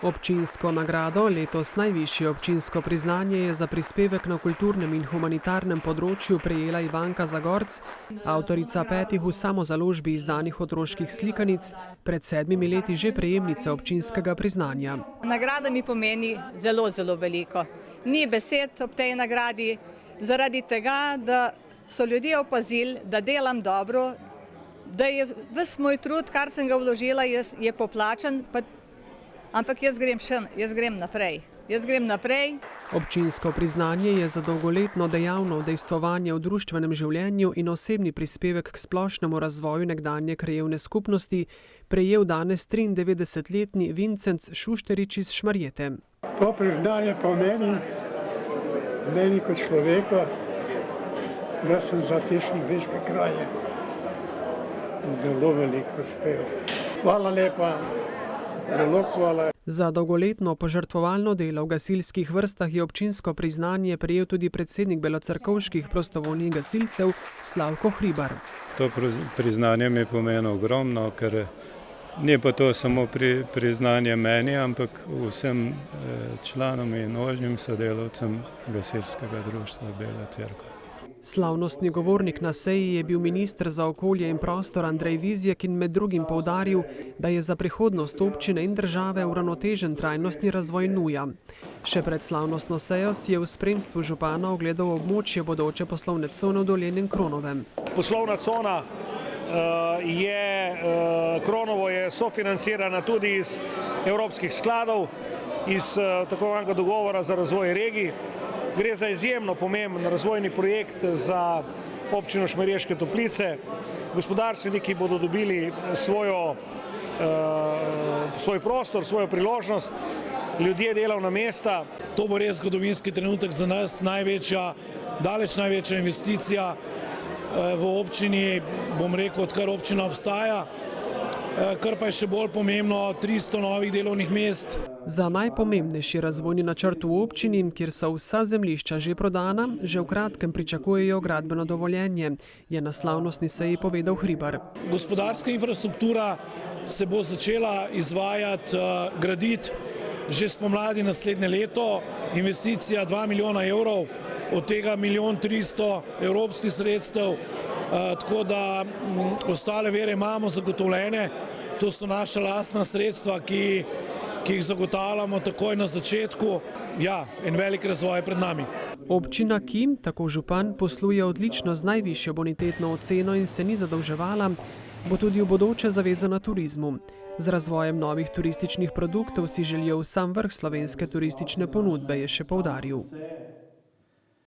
Občinsko nagrado, letos najvišje občinsko priznanje, je za prispevek na kulturnem in humanitarnem področju prejela Ivanka Zagorc, avtorica 5 v samozaložbi izdanih otroških slikanic, pred 7 leti že prejemnica občinskega priznanja. Nagrada mi pomeni zelo, zelo veliko. Ni besed ob tej nagradi, zaradi tega, da so ljudje opazili, da delam dobro, da je ves moj trud, kar sem ga vložila, je poplačan, ampak jaz grem naprej. Občinsko priznanje je za dolgoletno dejavno udejstvovanje v društvenem življenju in osebni prispevek k splošnemu razvoju nekdanje krajevne skupnosti prejel danes 93-letni Vincenc Šušterič iz Šmarjete. To priznanje pomeni meni kot človeku, da sem za te šmarješke kraje zelo veliko uspel. Hvala lepa. Zelo hvala. Za dolgoletno požrtvovalno delo v gasilskih vrstah je občinsko priznanje prejel tudi predsednik belocerkovških prostovoljnih gasilcev Slavko Hribar. To priznanje mi pomeni ogromno, ker ni pa to samo priznanje meni, ampak vsem članom in ožjim sodelavcem gasilskega društva Bela Cerkev. Slavnostni govornik na seji je bil minister za okolje in prostor Andrej Vizjak in med drugim poudaril, da je za prihodnost občine in države uravnotežen trajnostni razvoj nuja. Še pred slavnostno sejo si je v spremstvu župana ogledal območje bodoče poslovne cone v Dolenjem Kronovem. Poslovna cona Kronovo je sofinancirana tudi iz evropskih skladov, iz tako imenovanega dogovora za razvoj regij. Gre za izjemno pomemben razvojni projekt za občino Šmarješke Toplice. Gospodarstveniki bodo dobili svoj prostor, svojo priložnost, ljudje delovna mesta. To bo res zgodovinski trenutek za nas, daleč največja investicija v občini, bom rekel, odkar občina obstaja. Kar pa je še bolj pomembno, 300 novih delovnih mest. Za najpomembnejši razvojni načrt v občini, kjer so vsa zemljišča že prodana, že v kratkem pričakujejo gradbeno dovoljenje, je na slavnostni seji povedal Hribar. Gospodarska infrastruktura se bo začela izvajati, graditi že spomladi naslednje leto, investicija 2 milijona evrov, od tega 1 300 000 evropskih sredstev, tako da ostale vere imamo zagotovljene. To so naša lastna sredstva, ki jih zagotavljamo takoj na začetku. Ja, en velik razvoj pred nami. Občina, ki, tako župan, posluje odlično z najvišjo bonitetno oceno in se ni zadolževala, bo tudi v bodoče zavezana turizmu. Z razvojem novih turističnih produktov si želijo v sam vrh slovenske turistične ponudbe, je še poudaril.